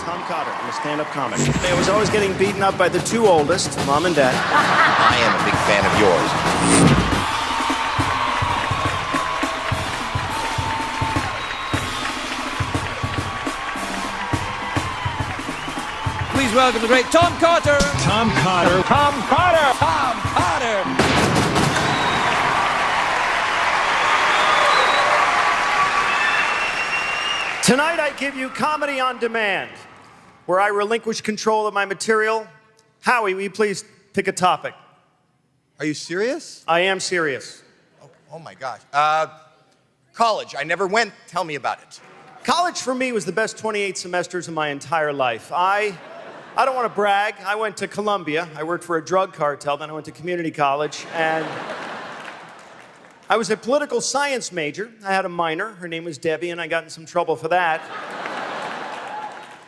Tom Cotter. I'm a stand-up comic. I was always getting beaten up by the two oldest, Mom and Dad. I am a big fan of yours. Please welcome the great Tom Cotter. Tom Cotter. Tom Cotter. Tom Cotter. Tonight I give you Comedy on Demand, where I relinquish control of my material. Howie, will you please pick a topic? Are you serious? I am serious. Oh my gosh. College. I never went. Tell me about it. College for me was the best 28 semesters of my entire life. I don't want to brag. I went to Columbia. I worked for a drug cartel. Then I went to community college. And I was a political science major. I had a minor. Her name was Debbie, and I got in some trouble for that.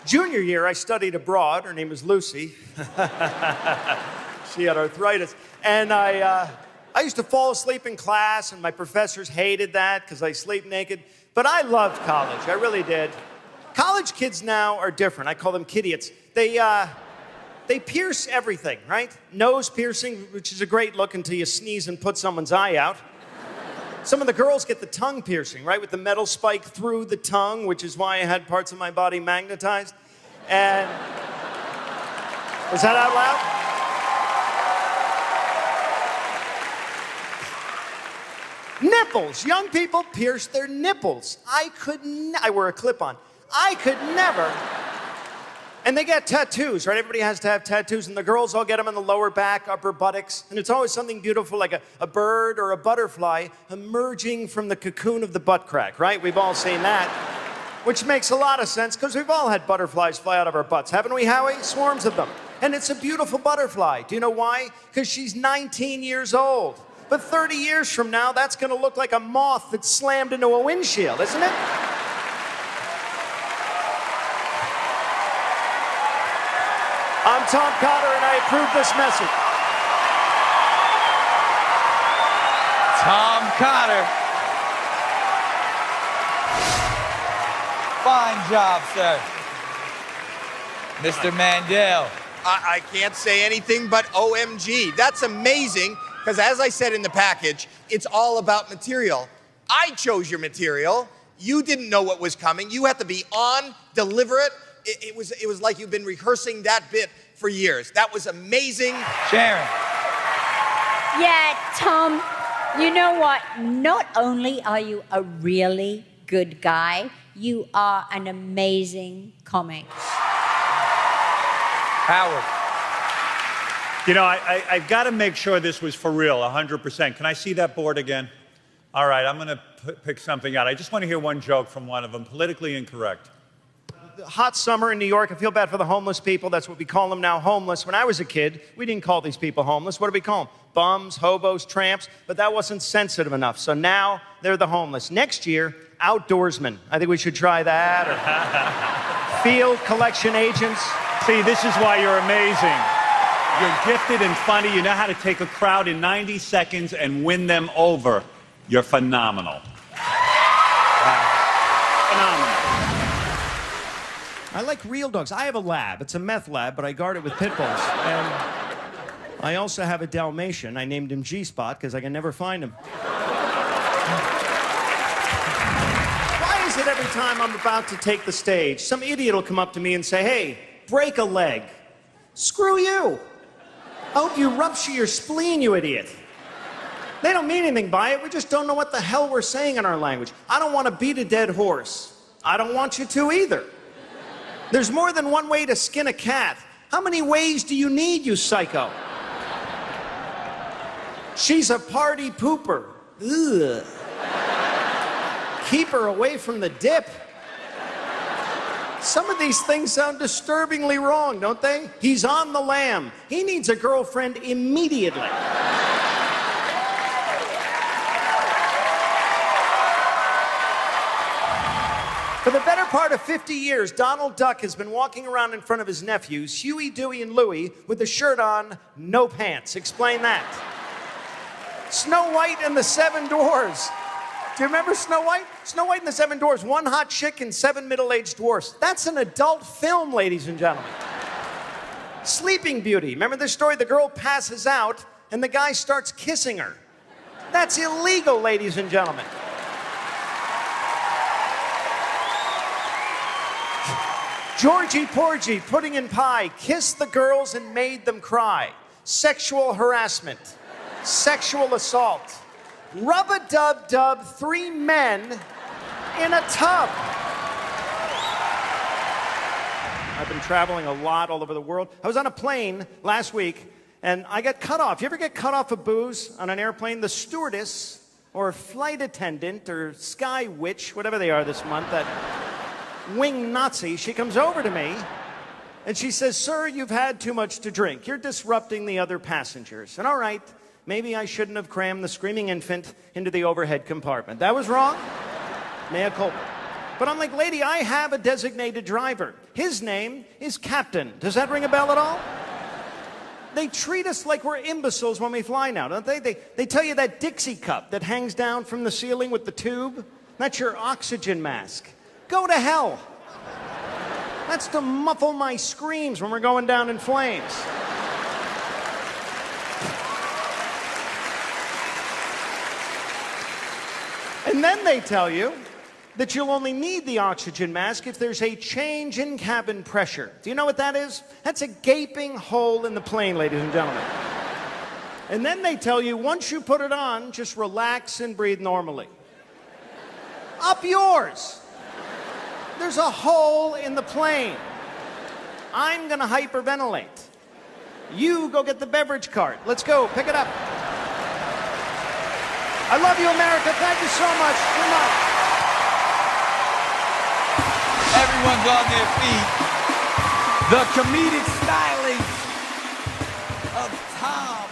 Junior year, I studied abroad. Her name was Lucy. She had arthritis. And I used to fall asleep in class, and my professors hated that because I sleep naked. But I loved college. I really did. College kids now are different. I call them kidiots. They pierce everything, right? Nose piercing, which is a great look until you sneeze and put someone's eye out. Some of the girls get the tongue piercing, right? With the metal spike through the tongue, which is why I had parts of my body magnetized. And was that out loud? Nipples. Young people pierce their nipples. I wear a clip-on. I could never. And they get tattoos, right? Everybody has to have tattoos, and the girls all get them in the lower back, upper buttocks, and it's always something beautiful like a bird or a butterfly emerging from the cocoon of the butt crack, right? We've all seen that, which makes a lot of sense because we've all had butterflies fly out of our butts, haven't we, Howie? Swarms of them. And it's a beautiful butterfly. Do you know why? Because she's 19 years old. But 30 years from now, that's going to look like a moth that slammed into a windshield, isn't it? I'm Tom Cotter, and I approve this message. Tom Cotter. Fine job, sir. Mr. Mandel. I can't say anything but OMG. That's amazing, because as I said in the package, it's all about material. I chose your material. You didn't know what was coming. You had to be on, deliver it. It was like you've been rehearsing that bit for years. That was amazing. Sharon. Yeah, Tom, you know what? Not only are you a really good guy, you are an amazing comic. Howard. You know, I've got to make sure this was for real, 100%. Can I see that board again? All right, I'm going to pick something out. I just want to hear one joke from one of them, politically incorrect. Hot summer in New York. I feel bad for the homeless people. That's what we call them now, homeless. When I was a kid, we didn't call these people homeless. What do we call them? Bums, hobos, tramps. But that wasn't sensitive enough. So now they're the homeless. Next year, outdoorsmen. I think we should try that. Or field collection agents. See, this is why you're amazing. You're gifted and funny. You know how to take a crowd in 90 seconds and win them over. You're phenomenal. Phenomenal. I like real dogs. I have a lab. It's a meth lab, but I guard it with pit bulls. And I also have a Dalmatian. I named him G-Spot because I can never find him. Why is it every time I'm about to take the stage, some idiot will come up to me and say, hey, break a leg. Screw you. I hope you rupture your spleen, you idiot. They don't mean anything by it. We just don't know what the hell we're saying in our language. I don't want to beat a dead horse. I don't want you to either. There's more than one way to skin a cat. How many ways do you need, you psycho? She's a party pooper. Ugh. Keep her away from the dip. Some of these things sound disturbingly wrong, don't they? He's on the lam. He needs a girlfriend immediately. For the better part of 50 years, Donald Duck has been walking around in front of his nephews, Huey, Dewey, and Louie, with the shirt on, no pants. Explain that. Snow White and the Seven Dwarfs. Do you remember Snow White? Snow White and the Seven Dwarfs, one hot chick and seven middle-aged dwarfs. That's an adult film, ladies and gentlemen. Sleeping Beauty. Remember this story? The girl passes out and the guy starts kissing her. That's illegal, ladies and gentlemen. Georgie Porgy, Pudding and Pie, kissed the girls and made them cry. Sexual harassment. Sexual assault. Rub-a-dub-dub, 3 men in a tub. I've been traveling a lot all over the world. I was on a plane last week, and I got cut off. You ever get cut off of booze on an airplane? The stewardess or flight attendant or sky witch, whatever they are this month, that wing Nazi, she comes over to me, and she says, "Sir, you've had too much to drink. You're disrupting the other passengers." And all right, maybe I shouldn't have crammed the screaming infant into the overhead compartment. That was wrong. Mea culpa. But I'm like, lady, I have a designated driver. His name is Captain. Does that ring a bell at all? They treat us like we're imbeciles when we fly now, don't they? They tell you that Dixie cup that hangs down from the ceiling with the tube, that's your oxygen mask. Go to hell. That's to muffle my screams when we're going down in flames. And then they tell you that you'll only need the oxygen mask if there's a change in cabin pressure. Do you know what that is? That's a gaping hole in the plane, ladies and gentlemen. And then they tell you once you put it on, just relax and breathe normally. Up yours. There's a hole in the plane. I'm gonna hyperventilate. You go get the beverage cart. Let's go, pick it up. I love you, America. Thank you so much. Good night. Everyone's on their feet. The comedic stylings of Tom